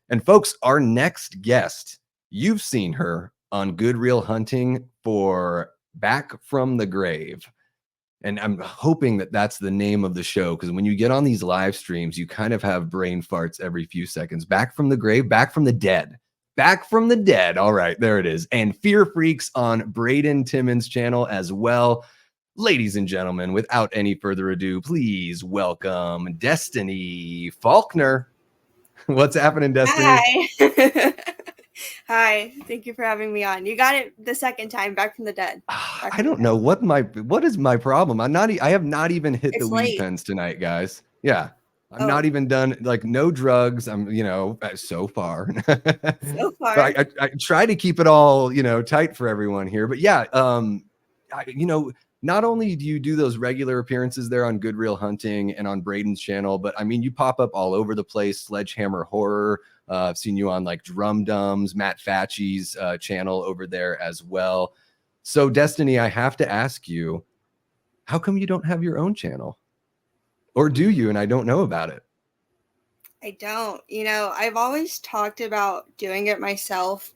And folks, our next guest, you've seen her on Good Real Hunting for Back from the Grave. And I'm hoping that that's the name of the show, because when you get on these live streams, you kind of have brain farts every few seconds. Back from the grave, back from the dead. Back from the dead. All right, there it is. And Fear Freaks on Braden Timmons' channel as well. Ladies and gentlemen, without any further ado, please welcome Destiny Faulkner. What's happening, Destiny? Hi. Hi. Thank you for having me on. You got it the second time, back from the dead. I don't know what is my problem. I have not even hit It's the weed late. pens tonight, guys. Yeah. I'm Oh, not even done, like no drugs. I'm, so far. so far. But I try to keep it all, tight for everyone here. But yeah, not only do you do those regular appearances there on Good Real Hunting and on Braden's channel, but I mean, you pop up all over the place. Sledgehammer Horror. I've seen you on like Drum Dums, Matt Facci's channel over there as well. So, Destiny, I have to ask you, how come you don't have your own channel? Or do you, and I don't know about it? I don't. I've always talked about doing it myself,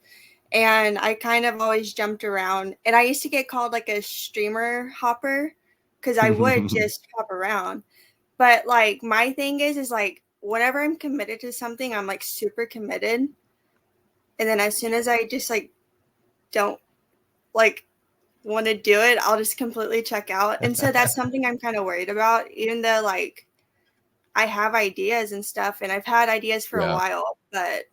and I kind of always jumped around. And I used to get called like a streamer hopper because I would just hop around. But like my thing is like whenever I'm committed to something, I'm like super committed. And then as soon as I just like don't like want to do it, I'll just completely check out. And so that's something I'm kind of worried about, even though like I have ideas and stuff, and I've had ideas for a while, but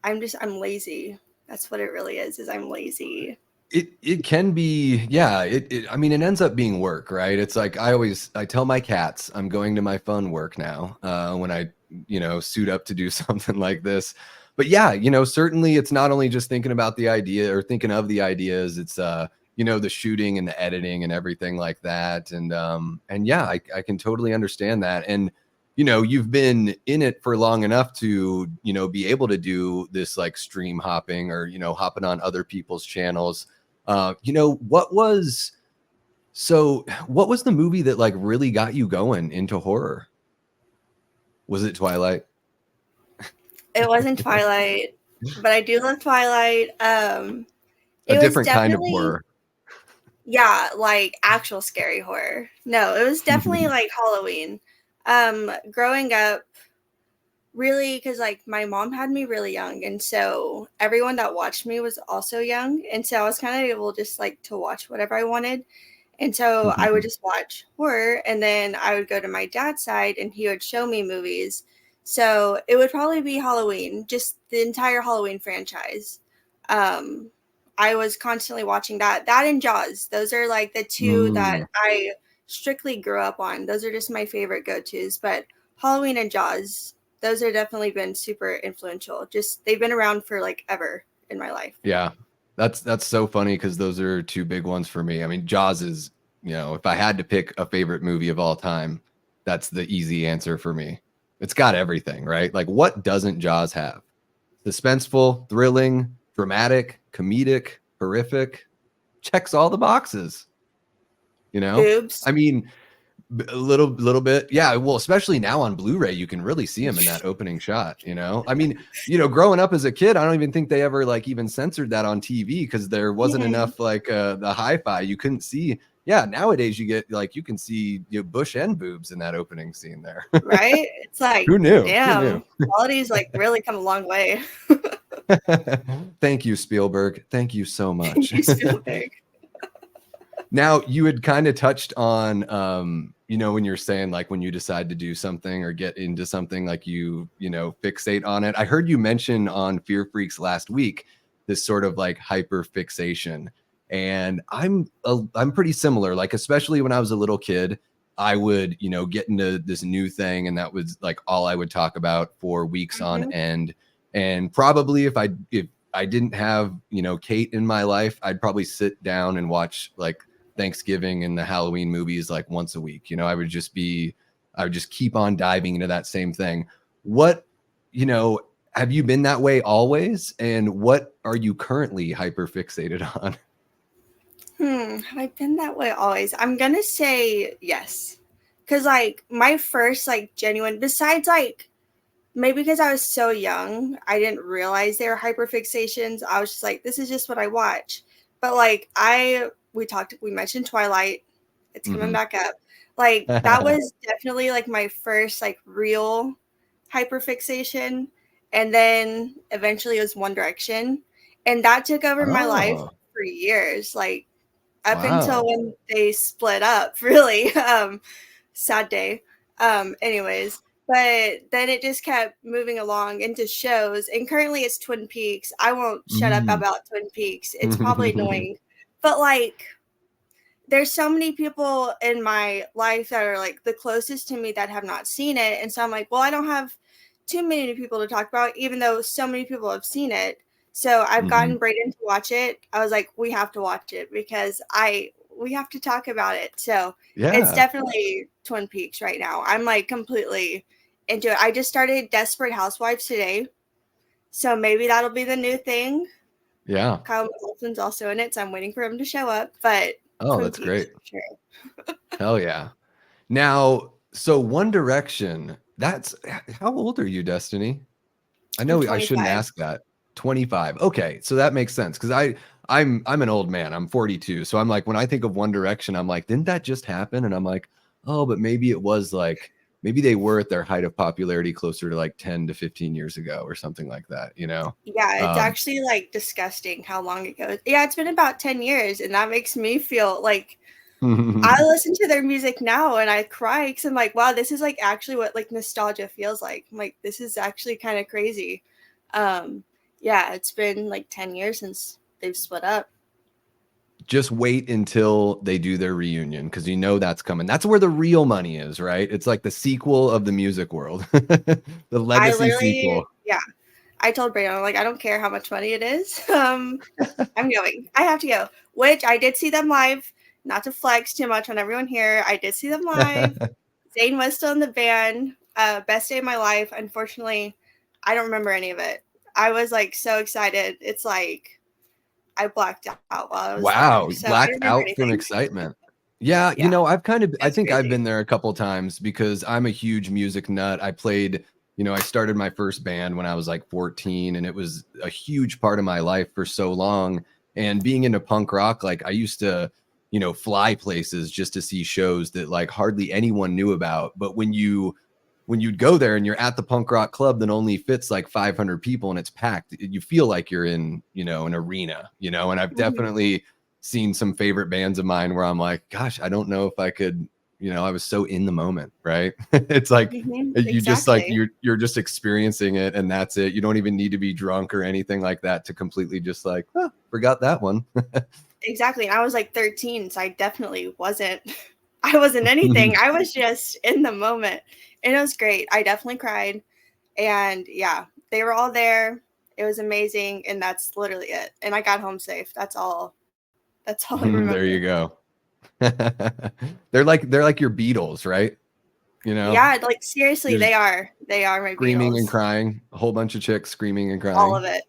I'm lazy. That's what it really is I'm lazy. It can be, yeah. I mean, it ends up being work, right? It's like I tell my cats I'm going to my fun work now when I suit up to do something like this. But yeah, certainly it's not only just thinking about the idea or thinking of the ideas. It's the shooting and the editing and everything like that. And yeah, I can totally understand that. And you've been in it for long enough to be able to do this like stream hopping or hopping on other people's channels. What was the movie that like really got you going into horror? Was it Twilight? It wasn't Twilight, but I do love Twilight. A It was different kind of definitely, horror. yeah, like actual scary horror. No, it was definitely like Halloween. Growing up, really, because like my mom had me really young, and so everyone that watched me was also young, and so I was kind of able just like to watch whatever I wanted. And so I would just watch horror, and then I would go to my dad's side and he would show me movies. So it would probably be Halloween, just the entire Halloween franchise. I was constantly watching that and Jaws. Those are like the two that I strictly grew up on. Those are just my favorite go-tos. But Halloween and Jaws, those are definitely been super influential. Just they've been around for like ever in my life. Yeah. That's so funny because those are two big ones for me. I mean, Jaws is, if I had to pick a favorite movie of all time, that's the easy answer for me. It's got everything, right? Like, what doesn't Jaws have? Suspenseful, thrilling, dramatic, comedic, horrific, checks all the boxes. Boobs. I mean, a little bit. Yeah. Well, especially now on Blu-ray, you can really see him in that opening shot, I mean, growing up as a kid, I don't even think they ever like even censored that on TV because there wasn't enough like the hi-fi. You couldn't see. Yeah. Nowadays you get like, you can see bush and boobs in that opening scene there. Right? It's like, Who knew? damn, quality's like really come a long way. Thank you, Spielberg. Thank you so much. Thank you, Spielberg. Now, you had kind of touched on, when you're saying like when you decide to do something or get into something, like you fixate on it. I heard you mention on Fear Freaks last week this sort of like hyper fixation, and I'm pretty similar. Like especially when I was a little kid, I would get into this new thing, and that was like all I would talk about for weeks on end. And probably if I didn't have Kate in my life, I'd probably sit down and watch like Thanksgiving and the Halloween movies like once a week. I would just keep on diving into that same thing. What, have you been that way always? And what are you currently hyper fixated on? Have I been that way always? I'm gonna say yes. Cause like my first like genuine, besides like maybe because I was so young, I didn't realize they were hyperfixations. I was just like, this is just what I watch. But like we mentioned Twilight. It's coming Hmm. back up. Like that was definitely like my first like real hyperfixation. And then eventually it was One Direction. And that took over my life Oh, for years. Like up until wow. when they split up, really. Sad day. Anyways, but then it just kept moving along into shows, and currently it's Twin Peaks. I won't shut up Mm. about Twin Peaks. It's probably annoying, but like there's so many people in my life that are like the closest to me that have not seen it, and so I'm like, well, I don't have too many people to talk about, even though so many people have seen it. So I've Hmm. gotten Brayden to watch it. I was like, we have to watch it because we have to talk about it. So it's Yeah. definitely Twin Peaks right now. I'm like completely into it. I just started Desperate Housewives today, so maybe that'll be the new thing. Yeah. Kyle McLaughlin's also in it, so I'm waiting for him to show up. But Oh, Twin that's Peaks great. for sure. Hell yeah. Now, so One Direction, that's how old are you, Destiny? I I'm know I shouldn't 25. ask that. 25. Okay, so that makes sense because I'm an old man. I'm 42. So I'm like, when I think of One Direction, I'm like, didn't that just happen? And I'm like, oh, but maybe it was like maybe they were at their height of popularity closer to like 10 to 15 years ago or something like that, you know? Yeah, it's Um, actually like disgusting how long it goes. Yeah, it's been about 10 years, and that makes me feel like I listen to their music now and I cry because I'm like, wow, this is like actually what like nostalgia feels like. I'm like, this is actually kind of crazy. Um, yeah, it's been like 10 years since they've split up. just wait until they do their reunion because you know that's coming. That's where the real money is, right? It's like the sequel of the music world, the I legacy literally, sequel. yeah, I told Brandon, I'm like, I don't care how much money it is. I'm going. I have to go. Which I did see them live. Not to flex too much on everyone here. I did see them live. Zayn was still in the band. Best day of my life. Unfortunately, I don't remember any of it. I was like so excited. It's like I blacked out while I was there. Wow, So I blacked don't remember out from anything. excitement. Yeah, you Yeah, know, I it's think I've crazy. been there a couple times because I'm a huge music nut. I played, you know, I started my first band when I was like 14 and it was a huge part of my life for so long. And being into punk rock, like I used to, you know, fly places just to see shows that like hardly anyone knew about. But when you'd go there and you're at the punk rock club that only fits like 500 people and it's packed, you feel like you're in, you know, an arena, you know, and I've Hmm. definitely seen some favorite bands of mine where I'm like, gosh, I don't know if I could, you know, I was so in the moment, right? It's like Hmm. you just like Exactly. you're just experiencing it and that's it. You don't even need to be drunk or anything like that to completely just like, oh, forgot that one. Exactly. And I was like 13, so I definitely wasn't I wasn't anything. I was just in the moment. And it was great. I definitely cried. And yeah, they were all there. It was amazing. And that's literally it. And I got home safe. That's all. That's all I There remember. you go. they're like your Beatles, right? You know, Yeah, like seriously, you're they are. They are my screaming and Beatles. crying, a whole bunch of chicks screaming and All of crying. it.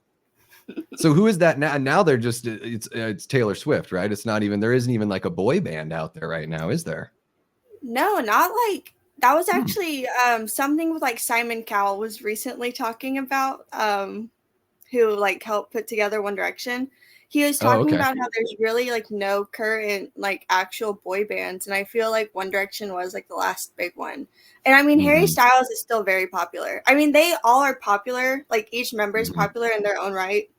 So who is that now? Now they're just it's Taylor Swift, right? It's not even there isn't even like a boy band out there right now, is there? No, not like that was Hmm. actually something with like Simon Cowell was recently talking about. Who like helped put together One Direction. He was Oh, talking okay. about how there's really like no current like actual boy bands, and I feel like One Direction was like the last big one. And I mean, Harry Hmm. Styles is still very popular. I mean, they all are popular. Like each member is Hmm. popular in their own right.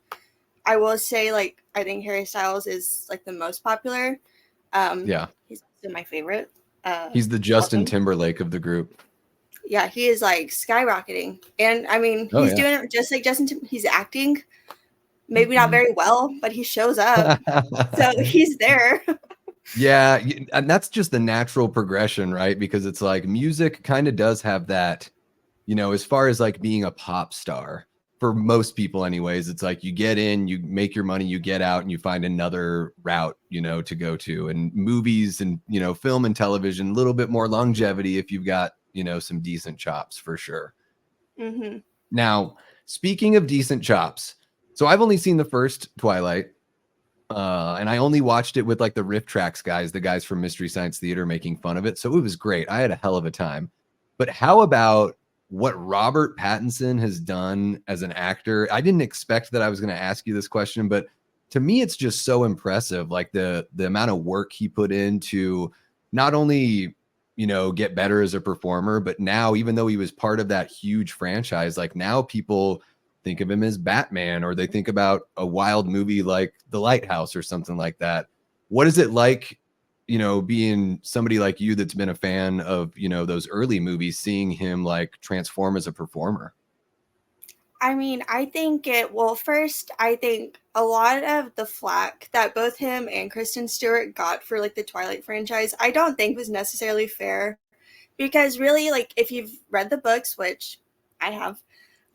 I will say, like, I think Harry Styles is like the most popular. Yeah, He's also my favorite. he's the Love Justin him. Timberlake of the group. Yeah, he is like skyrocketing, and I mean, Oh he's yeah. doing it just like He's acting, maybe not very well, but he shows up. So he's there. Yeah, and that's just the natural progression, right? Because it's like music kind of does have that, you know, as far as like being a pop star, for most people anyways, it's like you get in, you make your money, you get out and you find another route, you know, to go to. And movies and, you know, film and television, a little bit more longevity if you've got, you know, some decent chops for sure. Hmm. Now, speaking of decent chops, so I've only seen the first Twilight. And I only watched it with like the riff tracks guys, the guys from Mystery Science Theater making fun of it. So it was great. I had a hell of a time. But how about what Robert Pattinson has done as an actor, I didn't expect that I was going to ask you this question, but to me, it's just so impressive. Like the amount of work he put into not only, you know, get better as a performer, but now, even though he was part of that huge franchise, like now people think of him as Batman, or they think about a wild movie like The Lighthouse or something like that. What is it like, you know, being somebody like you that's been a fan of, you know, those early movies, seeing him like transform as a performer? I mean, I think first, I think a lot of the flack that both him and Kristen Stewart got for like the Twilight franchise, I don't think was necessarily fair. Because really, like, if you've read the books, which I have,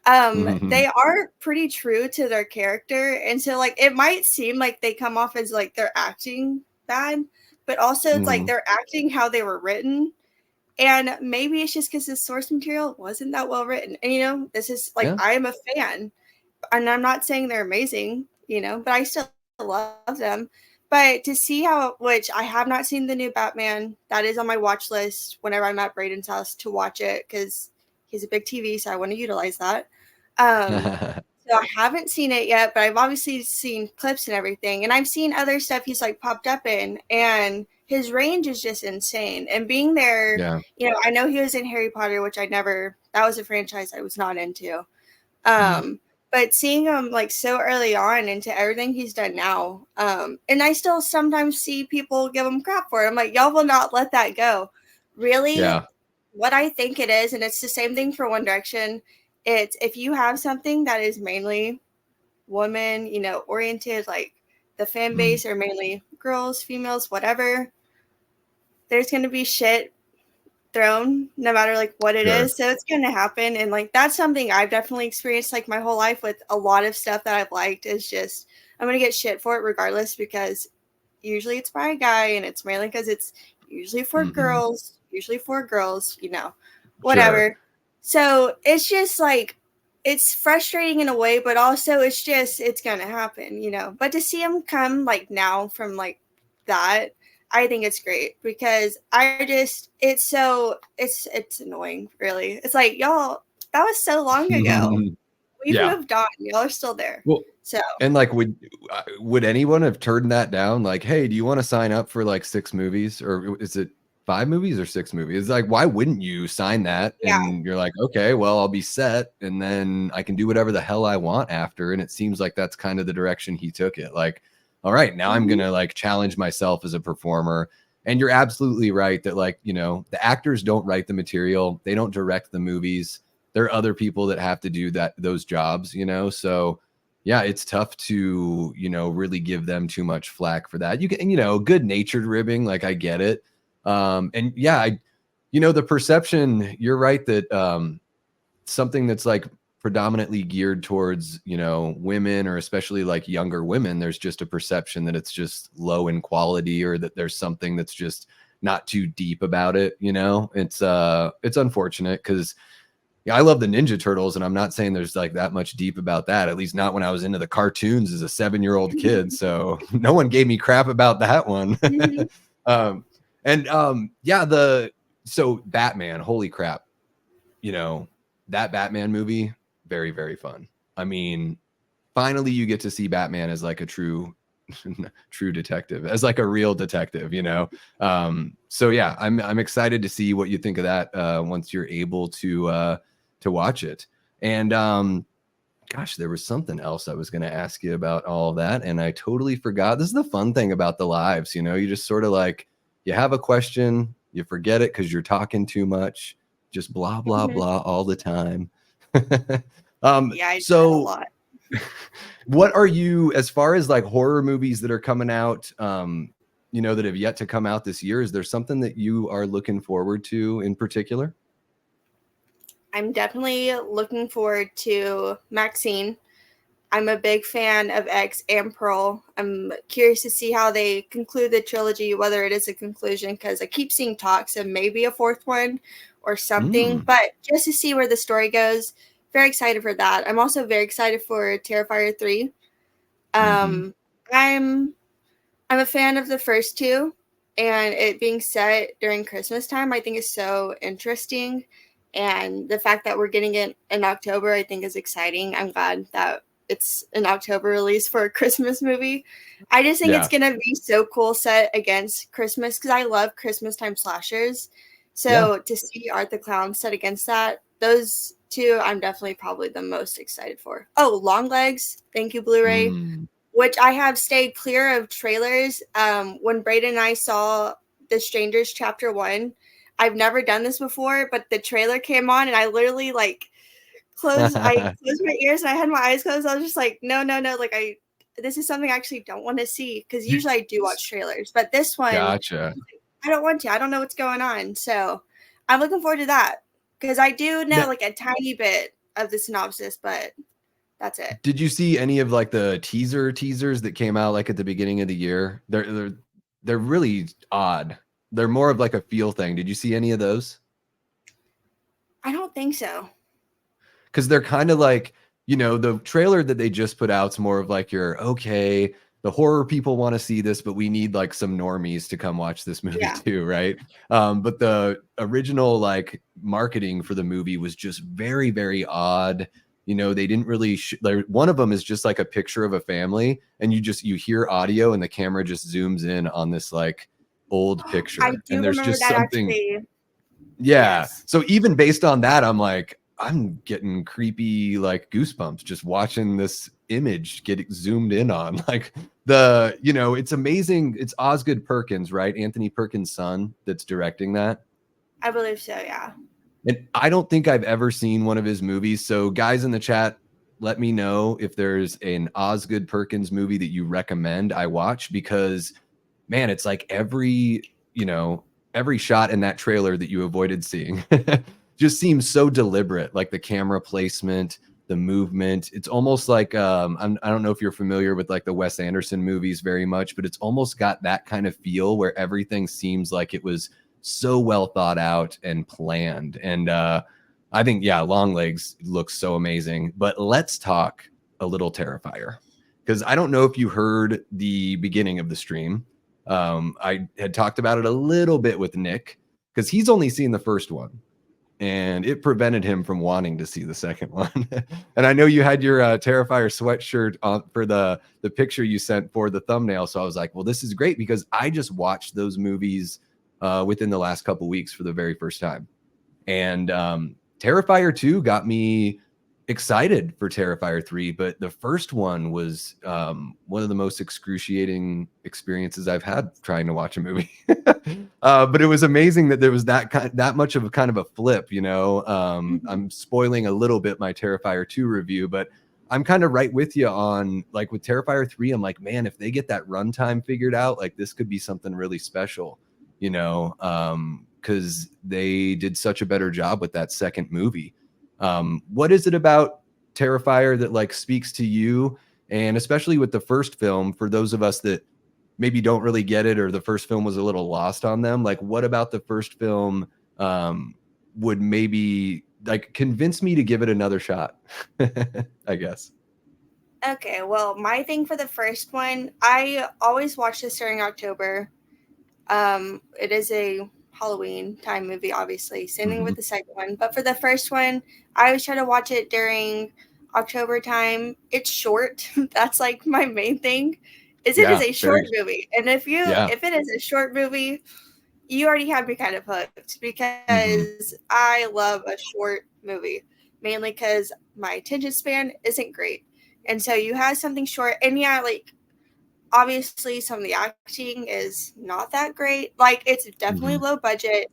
they are pretty true to their character. And so, like, it might seem like they come off as like they're acting bad, but also it's like they're acting how they were written. And maybe it's just because the source material wasn't that well written. And, you know, this is like, Yeah. I am a fan, and I'm not saying they're amazing, you know, but I still love them. But to see how, which I have not seen the new Batman, that is on my watch list whenever I'm at Braden's house to watch it because he's a big TV, so I want to utilize that. Um, so I haven't seen it yet, but I've obviously seen clips and everything, and I've seen other stuff he's like popped up in, and his range is just insane. And being there, Yeah. you know, I know he was in Harry Potter, which that was a franchise I was not into. Mm. But seeing him like so early on into everything he's done now, and I still sometimes see people give him crap for it. I'm like, y'all will not let that go. Really, Yeah. what I think it is, and it's the same thing for One Direction. It's if you have something that is mainly woman, you know, oriented, like the fan Mm. base are mainly girls, females, whatever. There's gonna be shit thrown no matter like what it Sure. is, so it's gonna happen. And like that's something I've definitely experienced like my whole life with a lot of stuff that I've liked is just I'm gonna get shit for it regardless, because usually it's by a guy, and it's mainly because it's usually for girls, you know, Sure. whatever. So it's just like it's frustrating in a way, but also it's gonna happen, you know. But to see him come like now from like that, I think it's great because it's annoying, really. It's like, y'all, that was so long ago. We've Yeah. moved on. Y'all are still there. Well, So and like, would anyone have turned that down? Like, hey, do you want to sign up for like 6 movies, or is it 5 movies or 6 movies? It's like, why wouldn't you sign that? yeah. And you're like, okay, well, I'll be set, and then I can do whatever the hell I want after. And it seems like that's kind of the direction he took it. Like, all right, now I'm Mhm. gonna like challenge myself as a performer. And you're absolutely right that, like, you know, the actors don't write the material, they don't direct the movies. There are other people that have to do those jobs, you know. So yeah, it's tough to, you know, really give them too much flack for that. You can, you know, good natured ribbing, like I get it. And yeah, you know, the perception, you're right that something that's like predominantly geared towards, you know, women, or especially like younger women, there's just a perception that it's just low in quality, or that there's something that's just not too deep about it, you know. It's unfortunate because yeah, I love the Ninja Turtles, and I'm not saying there's like that much deep about that. At least not when I was into the cartoons as a 7-year-old kid. So no one gave me crap about that one. Mhm. um, and yeah, so Batman, holy crap, you know, that Batman movie, very, very fun. I mean, finally you get to see Batman as like a true true detective, as like a real detective, you know. So yeah, I'm excited to see what you think of that once you're able to watch it. And gosh, there was something else I was going to ask you about all of that, and I totally forgot. This is the fun thing about the lives, you know. You just sort of like, you have a question, you forget it because you're talking too much, just blah blah Mhm. blah all the time. Yeah, I do that a So lot. what are you, as far as like horror movies that are coming out, you know, that have yet to come out this year, is there something that you are looking forward to in particular? I'm definitely looking forward to Maxine. I'm a big fan of X and Pearl. I'm curious to see how they conclude the trilogy, whether it is a conclusion, because I keep seeing talks of maybe a fourth one or something, Mm, but just to see where the story goes. Very excited for that. I'm also very excited for Terrifier 3. hmm. Um, I'm I'm a fan of the first two, and it being set during Christmas time, I think is so interesting. And the fact that we're getting it in October, I think, is exciting. I'm glad that it's an October release for a Christmas movie. I just think it's Yeah. going to be so cool set against Christmas because I love Christmas time slashers. Yeah. So to see Art the Clown set against that, those two I'm definitely probably the most excited for. Oh, Longlegs. Thank you, Blu-ray. Mm. Which I have stayed clear of trailers. When Braden and I saw The Strangers Chapter 1, I've never done this before, but the trailer came on and I literally like closed my ears and I had my eyes closed. I was just like, no, like this is something I actually don't want to see because You- usually I do watch trailers, but this one Gotcha. I don't want to. I don't know what's going on. So I'm looking forward to that because I do know Now, like a tiny bit of the synopsis, but that's it. did you see any of like the teasers that came out like at the beginning of the year? They're really odd. They're more of like a feel thing. Did you see any of those? I don't think so. Because they're kind of like, the trailer that they just put out's more of like your okay, the horror people want to see this, but we need like some normies to come watch this movie Yeah. too, right? But the original like marketing for the movie was just very, very odd. They didn't really one of them is just like a picture of a family, and you hear audio, and the camera just zooms in on this like old I picture, do and there's remember just that something. actually. Yeah. Yes. So even based on that, I'm like, I'm getting creepy, like goosebumps just watching this image get zoomed in on. Like it's amazing. It's Osgood Perkins, right? Anthony Perkins' son that's directing that. I believe so, yeah. And I don't think I've ever seen one of his movies. So guys in the chat, let me know if there's an Osgood Perkins movie that you recommend I watch, because man, it's like every shot in that trailer that you avoided seeing just seems so deliberate, like the camera placement, the movement. It's almost like I don't know if you're familiar with like the Wes Anderson movies very much, but it's almost got that kind of feel where everything seems like it was so well thought out and planned. And I think, yeah, Longlegs looks so amazing. But let's talk a little Terrifier, because I don't know if you heard the beginning of the stream. I had talked about it a little bit with Nick because he's only seen the first one, and it prevented him from wanting to see the second one. And I know you had your Terrifier sweatshirt on for the picture you sent for the thumbnail. So I was like, well, this is great because I just watched those movies within the last couple weeks for the very first time. And Terrifier 2 got me excited for Terrifier 3, but the first one was one of the most excruciating experiences I've had trying to watch a movie. But it was amazing that there was that much of a kind of a flip, I'm spoiling a little bit my Terrifier 2 review, but I'm kind of right with you on like with Terrifier 3. I'm like, man, if they get that runtime figured out, like this could be something really special, because they did such a better job with that second movie. What is it about Terrifier that like speaks to you? And especially with the first film, for those of us that maybe don't really get it, or the first film was a little lost on them, like what about the first film would maybe like convince me to give it another shot? I guess. Okay, well, my thing for the first one, I always watch this during October. It is a Halloween time movie, obviously. Same thing with the second one. But for the first one, I always try to watch it during October time. It's short. That's like my main thing. It is a short movie. And if it is a short movie, you already have me kind of hooked because I love a short movie. Mainly because my attention span isn't great. And so you have something short, and yeah, like obviously some of the acting is not that great. Like it's definitely low budget.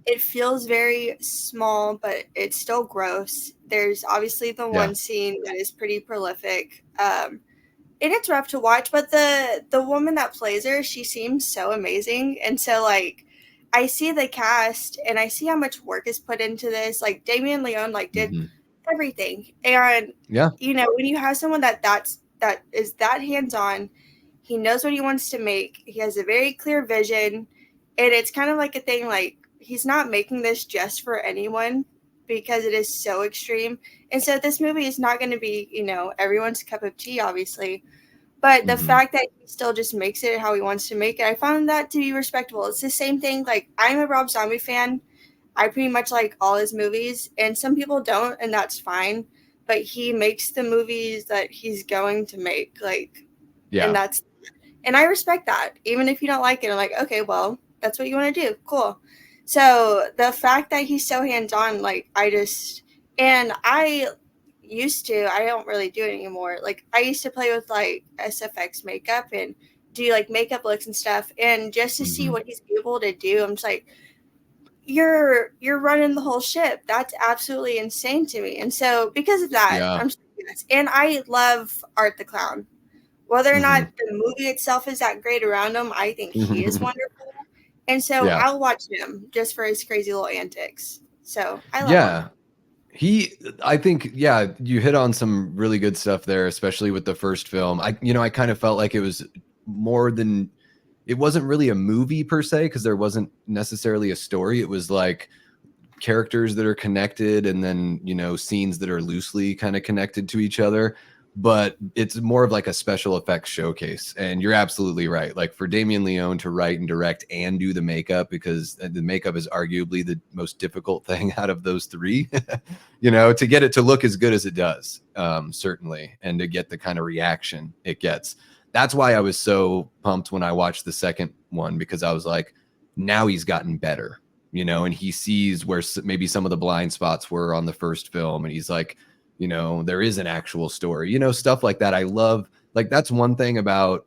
It feels very small, but it's still gross. There's obviously the Yeah. one scene that is pretty prolific. And it's rough to watch, but the woman that plays her, she seems so amazing. And so like I see the cast and I see how much work is put into this. Like Damien Leone like did everything. And Yeah. when you have someone that is that hands-on, he knows what he wants to make. He has a very clear vision, and it's kind of like a thing like he's not making this just for anyone because it is so extreme. And so this movie is not going to be, everyone's cup of tea, obviously. But the fact that he still just makes it how he wants to make it, I found that to be respectable. It's the same thing. Like I'm a Rob Zombie fan. I pretty much like all his movies, and some people don't, and that's fine. But he makes the movies that he's going to make, like, and Yeah. that's, and I respect that. Even if you don't like it, I'm like, okay, well, that's what you want to do. Cool. So the fact that he's so hands on, like, and I used to, I don't really do it anymore. Like, I used to play with like SFX makeup and do like makeup looks and stuff. And just to see Mhm. what he's able to do, I'm just like, you're running the whole ship. That's absolutely insane to me. And so because of that, Yeah. I'm just like, yes. And I love Art the Clown. Whether or not Mhm. the movie itself is that great around him, I think he is wonderful. And so Yeah. I'll watch him just for his crazy little antics. So I love him. Yeah. I think, yeah, you hit on some really good stuff there, especially with the first film. I kind of felt like it was more than, it wasn't really a movie per se, because there wasn't necessarily a story. It was like characters that are connected, and then, scenes that are loosely kind of connected to each other. But it's more of like a special effects showcase. And you're absolutely right. Like, for Damien Leone to write and direct and do the makeup, because the makeup is arguably the most difficult thing out of those three, to get it to look as good as it does, certainly, and to get the kind of reaction it gets. That's why I was so pumped when I watched the second one, because I was like, now he's gotten better, and he sees where maybe some of the blind spots were on the first film. And he's like, there is an actual story, stuff like that. I love, like, that's one thing about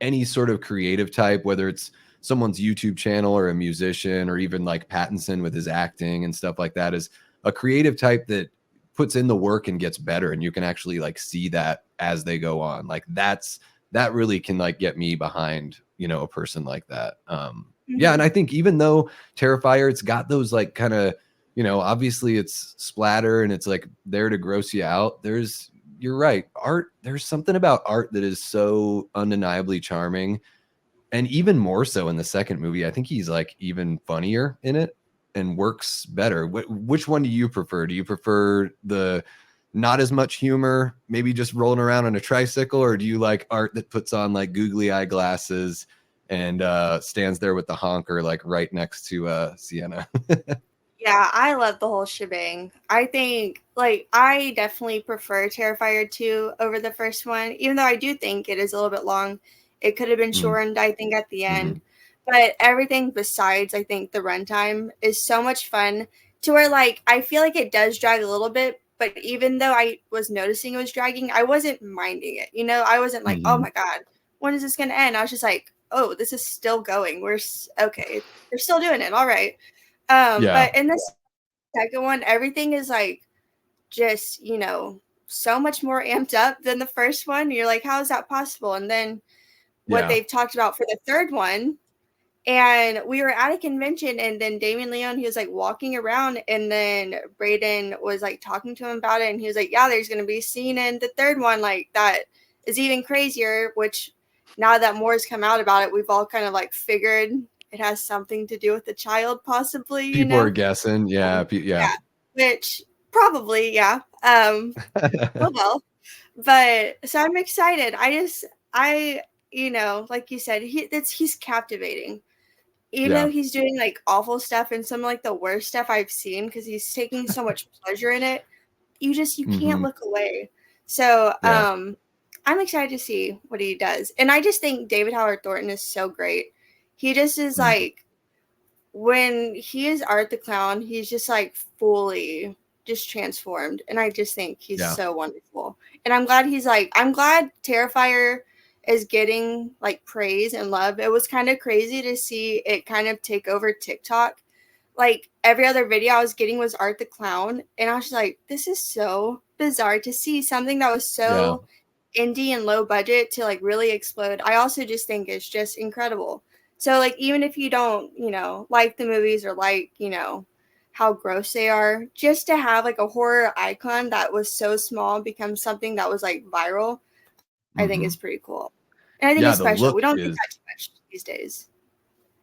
any sort of creative type, whether it's someone's YouTube channel or a musician, or even like Pattinson with his acting and stuff like that, is a creative type that puts in the work and gets better. And you can actually like see that as they go on. Like, that really can like get me behind, a person like that. Yeah. And Mm-hmm. I think even though Terrifier, it's got those like kind of, obviously it's splatter and it's like there to gross you out. You're right. There's something about art that is so undeniably charming. And even more so in the second movie. I think he's like even funnier in it and works better. Which one do you prefer? Do you prefer the not as much humor, maybe just rolling around on a tricycle, or do you like art that puts on like googly eye glasses and stands there with the honker like right next to Sienna? Yeah, I love the whole shebang. I think, like, I definitely prefer Terrifier 2 over the first one, even though I do think it is a little bit long. It could have been Mm, shortened, I think, at the mhm. end. But everything besides, I think, the runtime is so much fun to where, like, I feel like it does drag a little bit. But even though I was noticing it was dragging, I wasn't minding it. I wasn't like, oh Mhm. my God, when is this going to end? I was just like, oh, this is still going. Okay. They're still doing it. All right. Yeah. But in the second one, everything is like just, so much more amped up than the first one. You're like, how is that possible? And then what Yeah. they've talked about for the third one, and we were at a convention, and then Damien Leone, he was like walking around, and then Braden was like talking to him about it, and he was like, yeah, there's gonna be a scene in the third one like that is even crazier, which now that more has come out about it, we've all kind of like figured it has something to do with the child, possibly, People are guessing. Yeah. Yeah. yeah, which probably, yeah. Oh well. But so I'm excited. I, like you said, he's captivating. Even though Yeah. he's doing like awful stuff and some like the worst stuff I've seen, because he's taking so much pleasure in it, you can't Hmm. look away. So Yeah. I'm excited to see what he does. And I just think David Howard Thornton is so great. He just is Mhm. like, when he is Art the Clown, he's just like fully just transformed. And I just think he's Yeah. so wonderful. And I'm glad Terrifier is getting like praise and love. It was kind of crazy to see it kind of take over TikTok. Like every other video I was getting was Art the Clown. And I was just like, this is so bizarre to see something that was Yeah. so indie and low budget to like really explode. I also just think it's just incredible. So like even if you don't, like the movies or like, how gross they are, just to have like a horror icon that was so small become something that was like viral, I think is Hmm. pretty cool. And I think Yeah. it's The special. look We don't get is, that too much these days.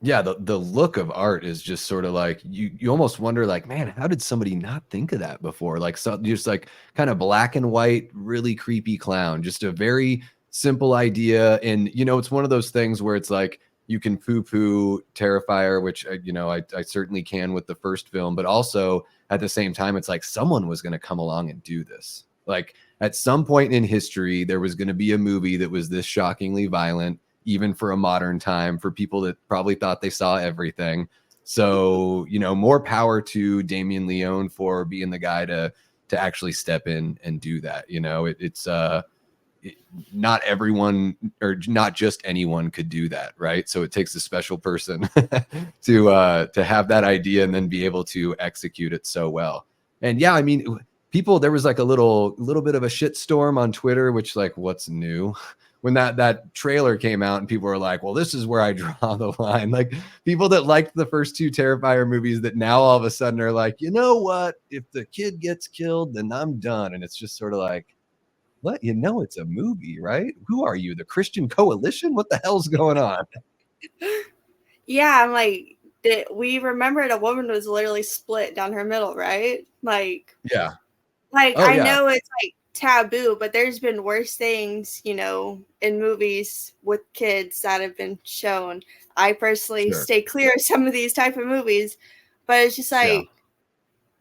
yeah, the look of art is just sort of like you almost wonder like, man, how did somebody not think of that before? Like, so just like kind of black and white, really creepy clown, just a very simple idea. And it's one of those things where it's like you can poo-poo Terrifier, which you know, I certainly can with the first film, but also at the same time, it's like someone was going to come along and do this. Like at some point in history, there was going to be a movie that was this shockingly violent, even for a modern time, for people that probably thought they saw everything. So, you know, more power to Damien Leone for being the guy to actually step in and do that. You know, not everyone, or not just anyone, could do that, right? So it takes a special person to have that idea and then be able to execute it so well. And yeah, I mean, people, there was like a little bit of a shitstorm on Twitter, which, like, what's new? When that trailer came out and people were like, well, this is where I draw the line. Like people that liked the first two Terrifier movies that now all of a sudden are like, you know what? If the kid gets killed, then I'm done. And it's just sort of like, what? You know, it's a movie, right? Who are you? The Christian Coalition? What the hell's going on? Yeah, I'm like, we remembered a woman was literally split down her middle, right? Like, Yeah. like Oh, I yeah. know it's like taboo, but there's been worse things, you know, in movies with kids that have been shown. I personally Sure. stay clear of some of these type of movies, but it's just like, Yeah.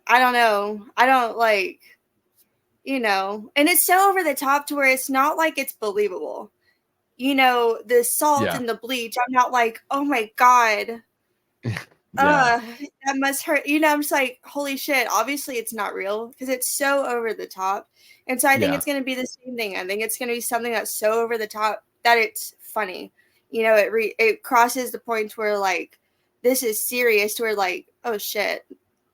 I don't know. I don't like, you know, and it's so over the top to where it's not like it's believable. You know, the salt Yeah. and the bleach, I'm not like, oh my God, Yeah. that must hurt. You know, I'm just like, holy shit, obviously it's not real because it's so over the top. And so I think Yeah. it's going to be the same thing. I think it's going to be something that's so over the top that it's funny. You know, it crosses the point where like, this is serious to where like, oh shit,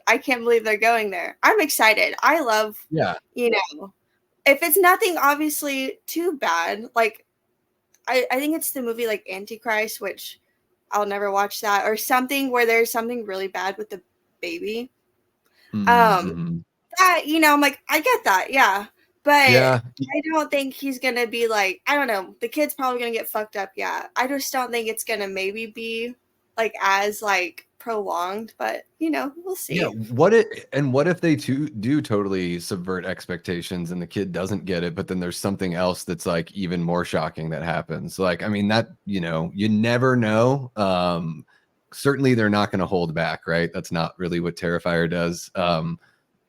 I can't believe they're going there. I'm excited. I love, Yeah. you know, if it's nothing obviously too bad, like I think it's the movie like Antichrist, which I'll never watch that, or something where there's something really bad with the baby. Mm-hmm. That, you know, I'm like, I get that, yeah. But Yeah. I don't think he's gonna be like, I don't know, the kid's probably gonna get fucked up, yeah. I just don't think it's gonna maybe be like as like prolonged, but you know, we'll Yeah. see. What if they do totally subvert expectations and the kid doesn't get it, but then there's something else that's like even more shocking that happens. Like, I mean, that, you know, you never know. Certainly they're not going to hold back, right? That's not really what Terrifier does.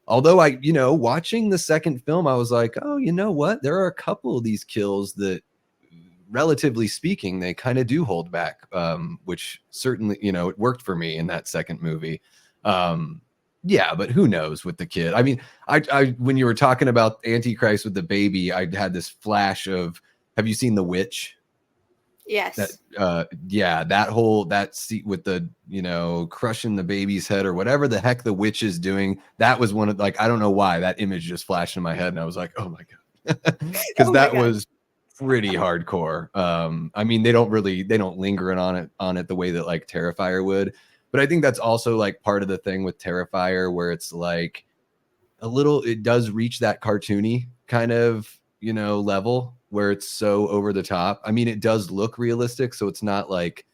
Although I, you know, watching the second film, I was like, oh, you know what? There are a couple of these kills that, relatively speaking, they kind of do hold back, which certainly, you know, it worked for me in that second movie. Yeah, but who knows with the kid? I mean, I when you were talking about Antichrist with the baby, I had this flash of, have you seen The Witch? That Yes. yeah, that seat with the, you know, crushing the baby's head or whatever the heck the witch is doing. That was one of, like, I don't know why that image just flashed in my head and I was like, oh my God. Because Oh my that God. was pretty hardcore. I mean, they don't linger on it the way that like Terrifier would. But I think that's also like part of the thing with Terrifier, where it's like it does reach that cartoony kind of, you know, level where it's so over the top. I mean, it does look realistic, so it's not like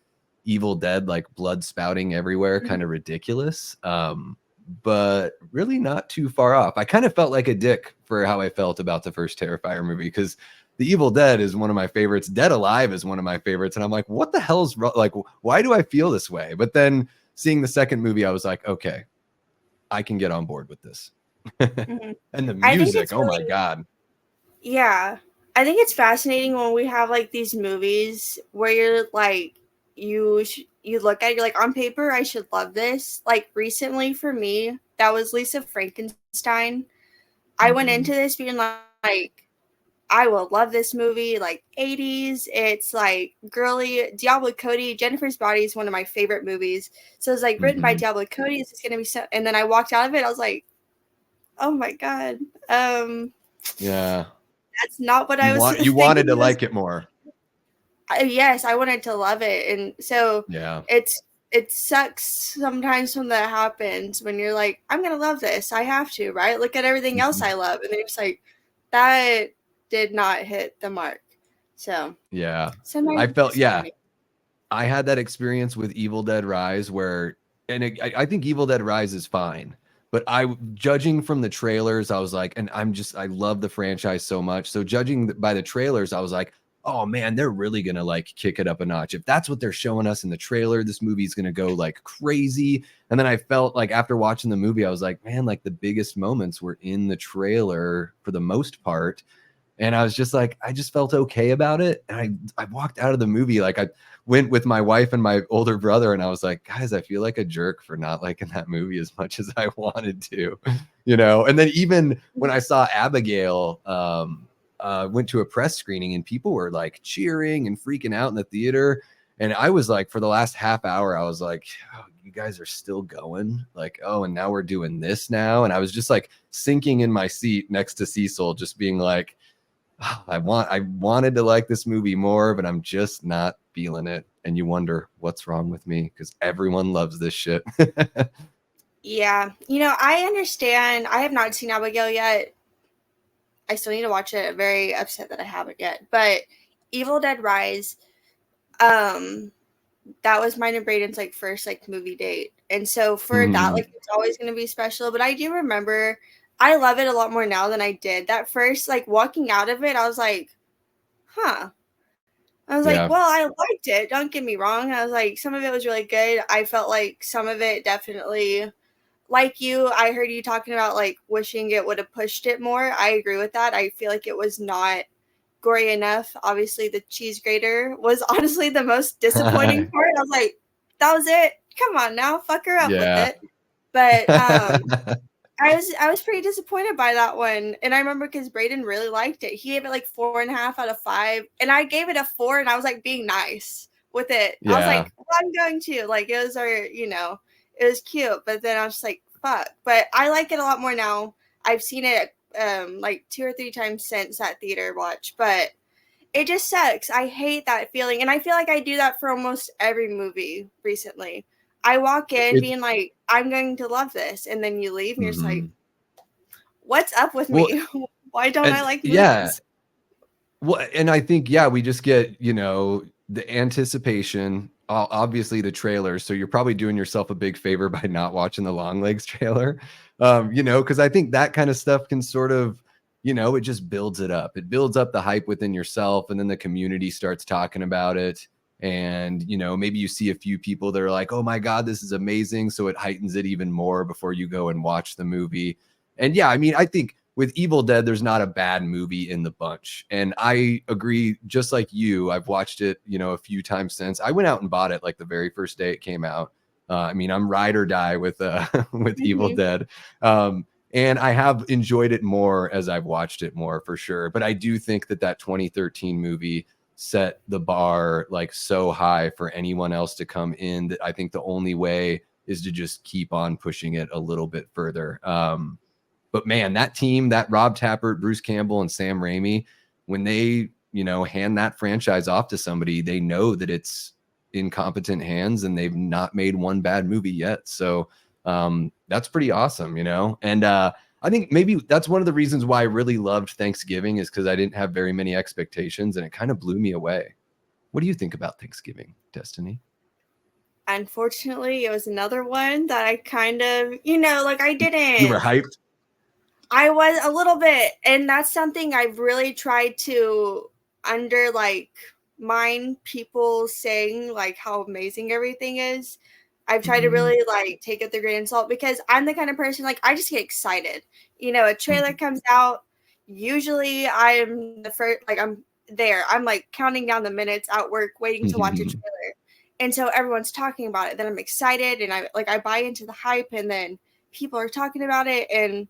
Evil Dead, like blood spouting everywhere, kind of ridiculous. But really not too far off. I kind of felt like a dick for how I felt about the first Terrifier movie, because The Evil Dead is one of my favorites. Dead Alive is one of my favorites. And I'm like, what the hell's like, why do I feel this way? But then seeing the second movie, I was like, okay, I can get on board with this. Mm-hmm. And the I think music, it's oh my really, God. yeah. I think it's fascinating when we have like these movies where you're like, you look at it, you're like, on paper I should love this. Like recently for me, that was Lisa Frankenstein. I went into this being like, I will love this movie, like 80s. It's like girly. Diablo Cody, Jennifer's Body is one of my favorite movies. So it's like written by Mm-hmm. Diablo Cody. It's gonna be so, and then I walked out of it, I was like, oh my God. Yeah. That's not what I was You wanted thinking to it was. like it more. Yes, I wanted to love it, and so Yeah. it sucks sometimes when that happens, when you're like, I'm gonna love this, I have to, right? Look at everything else Mhm. I love, and it's like that did not hit the mark. So Yeah. sometimes I it's felt, yeah, disappointing. I had that experience with Evil Dead Rise where, and I think Evil Dead Rise is fine, but judging from the trailers, I was like, and I love the franchise so much. So judging by the trailers, I was like, oh man, they're really going to like kick it up a notch. If that's what they're showing us in the trailer, this movie's going to go like crazy. And then I felt like after watching the movie, I was like, man, like the biggest moments were in the trailer for the most part. And I was just like, I just felt okay about it. And I walked out of the movie. Like I went with my wife and my older brother, and I was like, guys, I feel like a jerk for not liking that movie as much as I wanted to, you know? And then even when I saw Abigail, went to a press screening and people were like cheering and freaking out in the theater. And I was like, for the last half hour, I was like, oh, you guys are still going, like, oh, and now we're doing this now. And I was just like sinking in my seat next to Cecil, just being like, oh, I wanted to like this movie more, but I'm just not feeling it. And you wonder what's wrong with me, because everyone loves this shit. Yeah. I understand. I have not seen Abigail yet. I still need to watch it. I'm very upset that I haven't yet. But Evil Dead Rise, that was mine and Braden's like first like movie date. And so for that, like it's always gonna be special. But I do remember I love it a lot more now than I did. That first, like walking out of it, I was like, huh. I was like, well, I liked it. Don't get me wrong. I was like, some of it was really good. I felt like some of it definitely, like you, I heard you talking about like wishing it would have pushed it more. I agree with that. I feel like it was not gory enough. Obviously, the cheese grater was honestly the most disappointing part. I was like, that was it. Come on now, fuck her up with it. But I was pretty disappointed by that one. And I remember because Braden really liked it. He gave it like 4.5 out of 5. And I gave it a 4, and I was like being nice with it. I was like, well, I'm going to. Like, it was it was cute. But then I was just like, fuck. But I like it a lot more now. I've seen it like 2 or 3 times since that theater watch. But it just sucks. I hate that feeling. And I feel like I do that for almost every movie recently. I walk in being like, I'm going to love this. And then you leave and you're just like, what's up with me? Why don't I like movies? Yeah. Well, and I think, we just get, the anticipation, obviously the trailer. So you're probably doing yourself a big favor by not watching the Long Legs trailer, because I think that kind of stuff can sort of, it just builds it up. It builds up the hype within yourself, and then the community starts talking about it. And, maybe you see a few people that are like, oh my God, this is amazing. So it heightens it even more before you go and watch the movie. And I think with Evil Dead, there's not a bad movie in the bunch. And I agree, just like you, I've watched it, a few times since. I went out and bought it like the very first day it came out. I'm ride or die with Evil Dead. And I have enjoyed it more as I've watched it more, for sure. But I do think that 2013 movie set the bar like so high for anyone else to come in, that I think the only way is to just keep on pushing it a little bit further. But man, that team, that Rob Tappert, Bruce Campbell, and Sam Raimi, when they, hand that franchise off to somebody, they know that it's in competent hands, and they've not made one bad movie yet. So that's pretty awesome, And I think maybe that's one of the reasons why I really loved Thanksgiving, is because I didn't have very many expectations, and it kind of blew me away. What do you think about Thanksgiving, Destiny? Unfortunately, it was another one that I kind of, like I didn't. You were hyped? I was a little bit, and that's something I've really tried to mind people saying like how amazing everything is. I've tried to really like take it with a grain of salt, because I'm the kind of person, like, I just get excited. A trailer comes out. Usually I'm the first, like I'm there. I'm like counting down the minutes at work waiting to watch a trailer. And so everyone's talking about it. Then I'm excited, and I buy into the hype, and then people are talking about it. And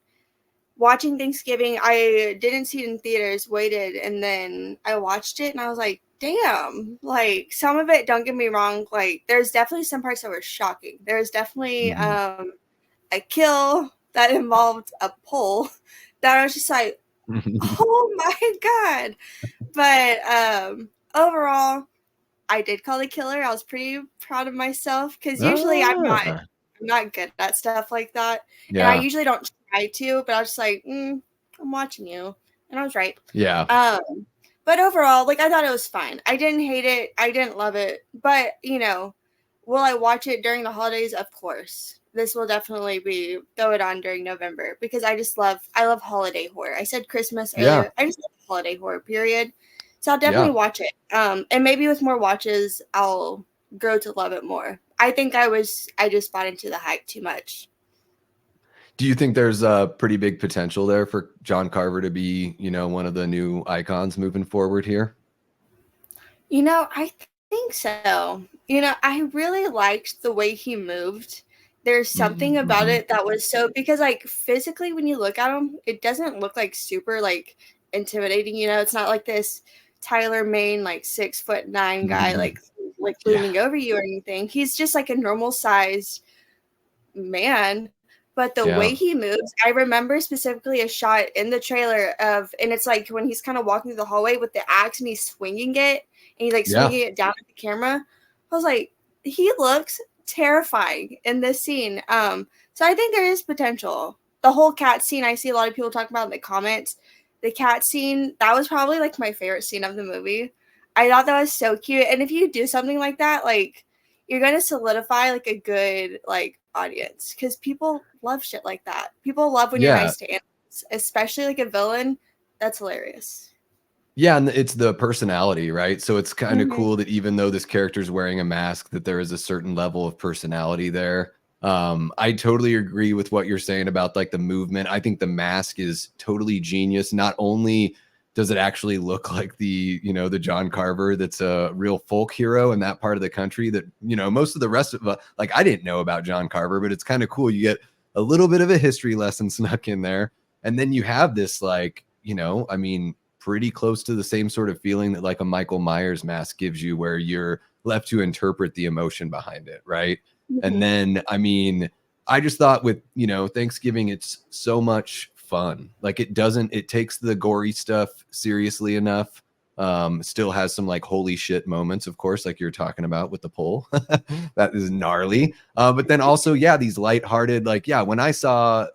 watching Thanksgiving, I didn't see it in theaters, waited, and then I watched it, and I was like, damn, like some of it, don't get me wrong, like there's definitely some parts that were shocking. There's definitely a kill that involved a pole that I was just like, oh my God. But overall, I did call the killer. I was pretty proud of myself, because usually I'm not good at stuff like that. And I usually don't try to, but I was just like, I'm watching you. And I was right. Yeah. But overall, like, I thought it was fine. I didn't hate it. I didn't love it. But, will I watch it during the holidays? Of course. This will definitely be throw it on during November, because I love holiday horror. I said Christmas earlier. I just love holiday horror, period. So I'll definitely watch it. And maybe with more watches, I'll grow to love it more. I think I just bought into the hype too much. Do you think there's a pretty big potential there for John Carver to be, you know, one of the new icons moving forward here? I think so. I really liked the way he moved. There's something about Mm-hmm. it that was so because like physically when you look at him, it doesn't look like super like intimidating, it's not like this Tyler Main like 6'9" guy like Yeah. looming over you or anything. He's just like a normal sized man. But the Yeah. way he moves, I remember specifically a shot in the trailer and it's like when he's kind of walking through the hallway with the axe and he's swinging it and he's like Yeah. swinging it down at the camera. I was like, he looks terrifying in this scene. So I think there is potential. The whole cat scene, I see a lot of people talking about in the comments. The cat scene, that was probably like my favorite scene of the movie. I thought that was so cute. And if you do something like that, like you're gonna solidify like a good like audience because people love shit like that. People love when you're Yeah. nice to animals, especially like a villain. That's hilarious. Yeah, and it's the personality, right? So it's kind of Mm-hmm. cool that even though this character's wearing a mask, that there is a certain level of personality there. I totally agree with what you're saying about like the movement. I think the mask is totally genius. Not only does it actually look like the John Carver that's a real folk hero in that part of the country that, most of the rest of like I didn't know about John Carver, but it's kind of cool. You get a little bit of a history lesson snuck in there. And then you have this like, I mean, pretty close to the same sort of feeling that like a Michael Myers mask gives you, where you're left to interpret the emotion behind it, right? And Mm-hmm. then, I mean, I just thought with, Thanksgiving, it's so much fun. Like it takes the gory stuff seriously enough. Still has some like holy shit moments, of course, like you're talking about with the pole. That is gnarly. But then also, yeah, these lighthearted, like, yeah, when I saw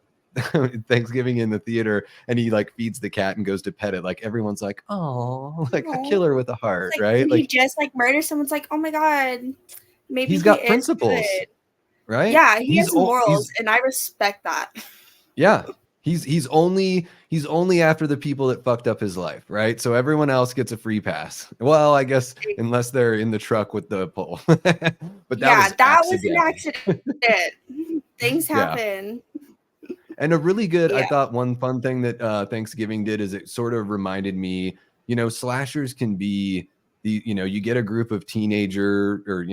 Thanksgiving in the theater and he like feeds the cat and goes to pet it, like everyone's like, oh, like a Aww. killer with a It's heart, like right? when he Like just like murders someone's like, oh my god, maybe he's he got is principles, good. right? Yeah, he has morals, and I respect that. Yeah, he's only after the people that fucked up his life, right? So everyone else gets a free pass. Well, I guess unless they're in the truck with the pole. But that Yeah, was that was an accidental. accident. Things Yeah. happen. And a really good, I Yeah. thought one fun thing that Thanksgiving did is it sort of reminded me, slashers can be you get a group of teenager or,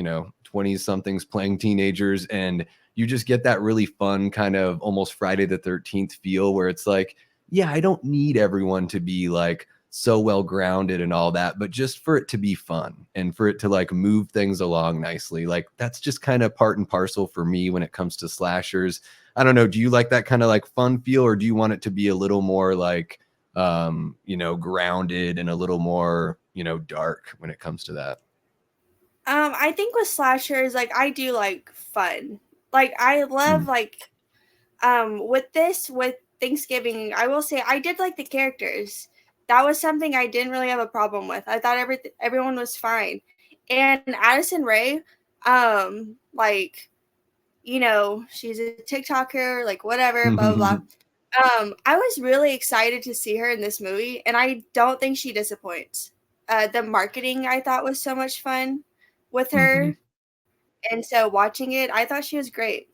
20 somethings playing teenagers, and you just get that really fun kind of almost Friday the 13th feel where it's like, yeah, I don't need everyone to be like so well grounded and all that, but just for it to be fun and for it to like move things along nicely. Like that's just kind of part and parcel for me when it comes to slashers. I don't know. Do you like that kind of like fun feel, or do you want it to be a little more like, grounded and a little more, dark when it comes to that? I think with slashers, like I do like fun. Like I love Mm. like with Thanksgiving, I will say I did like the characters. That was something I didn't really have a problem with. I thought everyone was fine. And Addison Rae, like she's a TikToker, like whatever, blah blah blah. I was really excited to see her in this movie, and I don't think she disappoints. The marketing I thought was so much fun with Hmm. her, and so watching it, I thought she was great.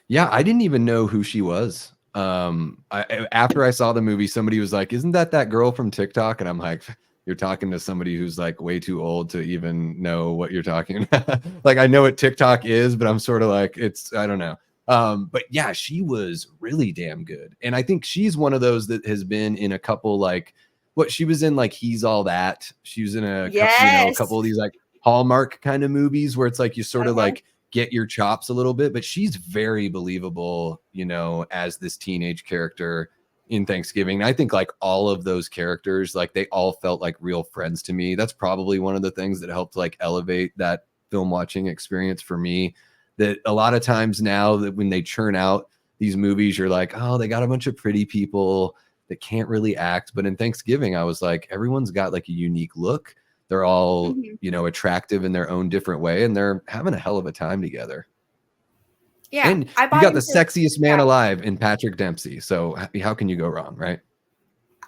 Yeah, I didn't even know who she was. After I saw the movie, somebody was like, "Isn't that girl from TikTok?" And I'm like, "You're talking to somebody who's like way too old to even know what you're talking about." Like I know what TikTok is, but I'm sort of like, I don't know. But yeah, she was really damn good, and I think she's one of those that has been in a couple like what she was in, like He's All That. She was in a Yes. couple of these like Hallmark kind of movies where it's like you sort of Uh-huh. like get your chops a little bit, but she's very believable, as this teenage character in Thanksgiving. I think like all of those characters, like they all felt like real friends to me. That's probably one of the things that helped like elevate that film watching experience for me. That a lot of times now that when they churn out these movies, you're like, oh, they got a bunch of pretty people that can't really act. But in Thanksgiving, I was like, everyone's got like a unique look. They're all, Mhm. attractive in their own different way, and they're having a hell of a time together. Yeah, And I you bought got the into. sexiest man Yeah, alive in Patrick Dempsey. So how can you go wrong, right?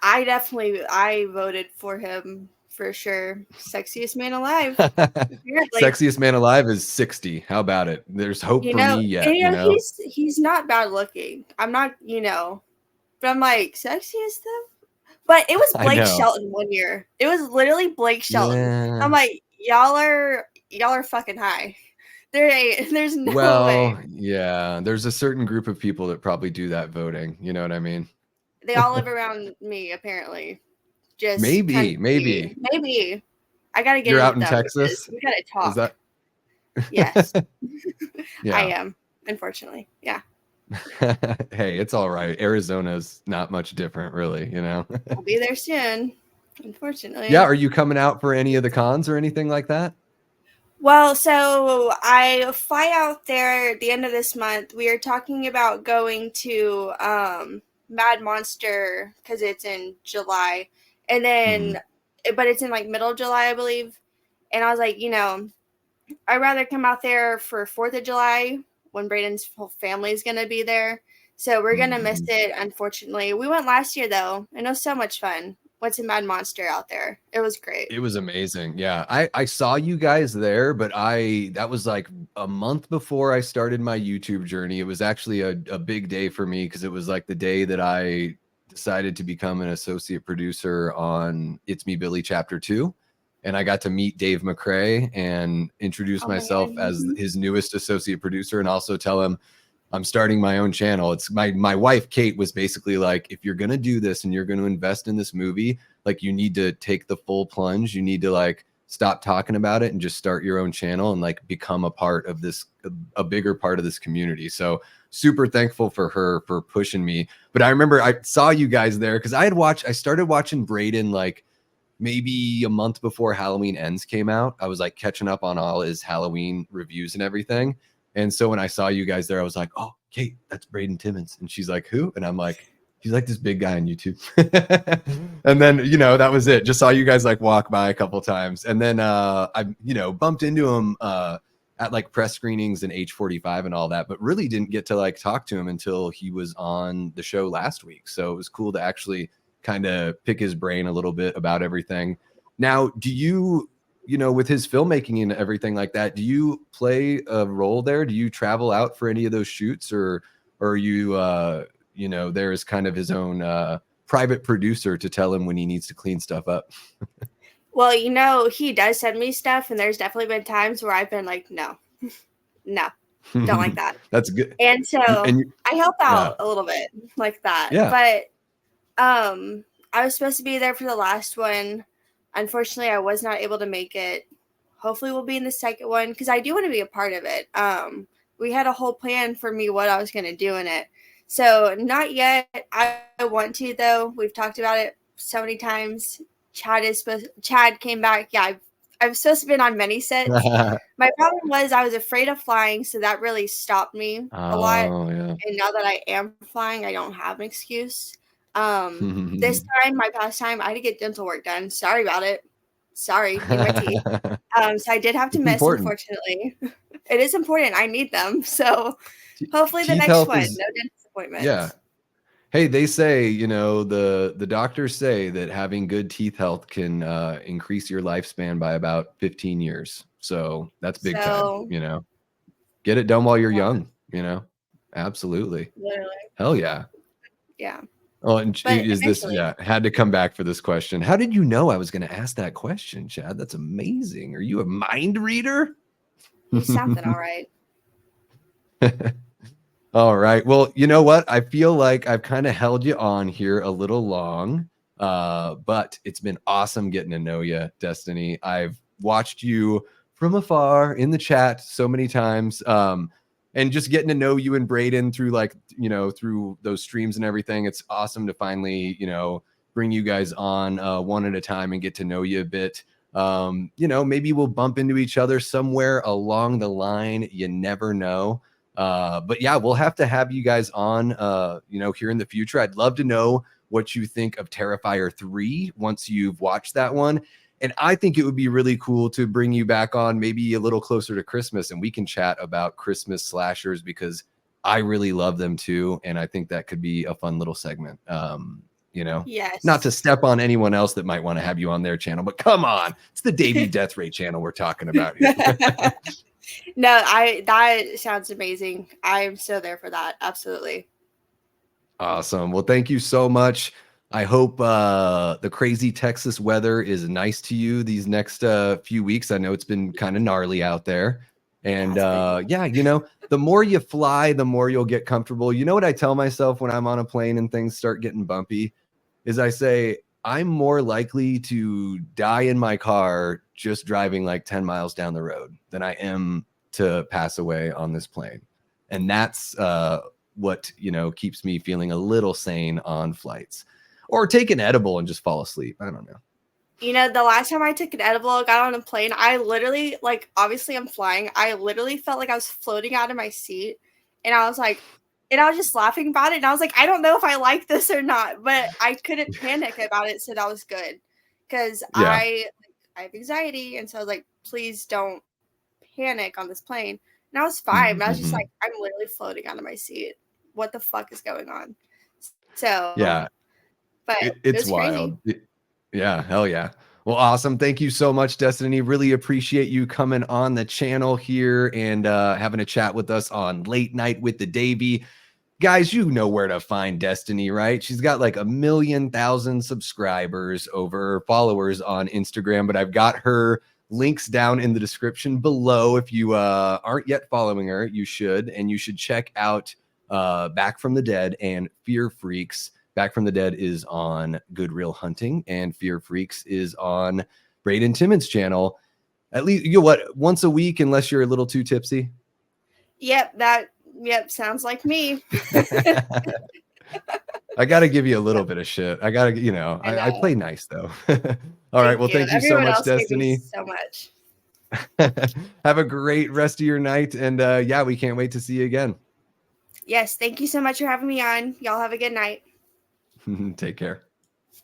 I voted for him for sure. Sexiest man alive. Apparently. Sexiest man alive is 60. How about it? There's hope You for know, me yet, and, you know? he's not bad looking. I'm not, but I'm like, sexiest though? But it was I Blake know. Shelton one year. It was literally Blake Shelton. Yeah. I'm like, y'all are fucking high. There's no way. Well, yeah, there's a certain group of people that probably do that voting. You know what I mean? They all live around me, apparently. Just tend Maybe, to be. maybe. Maybe. I gotta get You're in out with in them because Texas? we gotta Is talk. that? Yes. I Yeah. am, unfortunately. Yeah. Hey, it's all right. Arizona's not much different, really, you know? I'll be there soon, Yeah. unfortunately. Are you coming out for any of the cons or anything like that? Well, so I fly out there at the end of this month. We are talking about going to Mad Monster because it's in July, and Mhm. then, but it's in like middle of July, I believe. And I was like, I'd rather come out there for 4th of July when Braden's whole family is gonna be there. So we're gonna miss Mhm. it, unfortunately. We went last year though, and it was so much fun. Went to Mad Monster out there. It was great. It was amazing. Yeah. I saw you guys there, but that was like a month before I started my YouTube journey. It was actually a big day for me because it was like the day that I decided to become an associate producer on It's Me Billy Chapter 2. And I got to meet Dave McCrae and introduce Oh my god. myself as his newest associate producer and also tell him I'm starting my own channel. It's my wife, Kate, was basically like, if you're going to do this and you're going to invest in this movie, like you need to take the full plunge. You need to like stop talking about it and just start your own channel and like become a part of this, a bigger part of this community. So super thankful for her for pushing me. But I remember I saw you guys there because I started watching Braden like maybe a month before Halloween Ends came out. I was like catching up on all his Halloween reviews and everything. And so when I saw you guys there, I was like, oh, Kate, that's Braden Timmons. And she's like, who? And I'm like, he's like this big guy on YouTube. And then, that was it. Just saw you guys like walk by a couple times. And then I, bumped into him at like press screenings and H45 and all that, but really didn't get to like talk to him until he was on the show last week. So it was cool to actually kind of pick his brain a little bit about everything. Now, do you, with his filmmaking and everything like that, do you play a role there? Do you travel out for any of those shoots or are you, there is kind of his own private producer to tell him when he needs to clean stuff up? Well, he does send me stuff, and there's definitely been times where I've been like, no, no, don't like that. That's good. And so I help out a little bit like that. Yeah. But I was supposed to be there for the last one. Unfortunately, I was not able to make it. Hopefully we'll be in the second one because I do want to be a part of it. We had a whole plan for me what I was going to do in it. So not yet. I want to though. We've talked about it so many times. Chad came back. Yeah, I've supposed to been on many sets. My problem was I was afraid of flying, so that really stopped me a lot. Yeah. And now that I am flying, I don't have an excuse. This time, my past time, I had to get dental work done. Sorry about it. Sorry, in my teeth. So I did have to miss, unfortunately. It is important. I need them. So hopefully the next one, no dentist appointments. Yeah. Hey, they say, the doctors say that having good teeth health can increase your lifespan by about 15 years. So that's big time, Get it done while you're young, Absolutely. Literally. Hell yeah. Yeah. Oh, and had to come back for this question. How did you know I was going to ask that question, Chad? That's amazing. Are you a mind reader? Something, all right. All right. Well, you know what? I feel like I've kind of held you on here a little long, but it's been awesome getting to know you, Destiny. I've watched you from afar in the chat so many times. And just getting to know you and Braden through through those streams and everything. It's awesome to finally, bring you guys on one at a time and get to know you a bit. Maybe we'll bump into each other somewhere along the line. You never know. But yeah, we'll have to have you guys on, here in the future. I'd love to know what you think of Terrifier 3 once you've watched that one. And I think it would be really cool to bring you back on maybe a little closer to Christmas and we can chat about Christmas slashers because I really love them too. And I think that could be a fun little segment. you know, not to Yes. step on anyone else that might want to have you on their channel, but come on, it's the Davey Death Ray channel we're talking about here. No, that sounds amazing. I'm so there for that. Absolutely. Awesome. Well, thank you so much. I hope the crazy Texas weather is nice to you these next few weeks. I know it's been kind of gnarly out there. And yeah, you know, the more you fly, the more you'll get comfortable. You know what I tell myself when I'm on a plane and things start getting bumpy is I say, I'm more likely to die in my car just driving like 10 miles down the road than I am to pass away on this plane. And that's what, you know, keeps me feeling a little sane on flights, or take an edible and just fall asleep. I don't know. You know, the last time I took an edible, got on a plane, I literally, like, obviously I'm flying. I literally felt like I was floating out of my seat. And I was like, and I was just laughing about it. And I was like, I don't know if I like this or not, but I couldn't panic about it. So that was good. Because Yeah. I have anxiety. And so I was like, please don't panic on this plane. And I was fine. But I was just Mm-hmm. like, I'm literally floating out of my seat. What the fuck is going on? So, Yeah. but it It's was crazy. wild. Yeah. Hell yeah. Well, awesome. Thank you so much, Destiny. Really appreciate you coming on the channel here and having a chat with us on Late Night with the Davey. Guys, you know where to find Destiny, right? She's got like 1,000,000 subscribers, over followers on Instagram, but I've got her links down in the description below. If you aren't yet following her, you should, and you should check out Back from the Dead and Fear Freaks. Back from the Dead is on Good Real Hunting, and Fear Freaks is on Braden Timmons' channel. At least, you know what, once a week, unless you're a little too tipsy. Yep, sounds like me. I got to give you a little bit of shit. I got to, you know, I I know. play nice though. All right. Thank Well, you. thank you so Everyone much, else gave me Destiny. so much. Have a great rest of your night. And yeah, we can't wait to see you again. Yes, thank you so much for having me on. Y'all have a good night. Take care.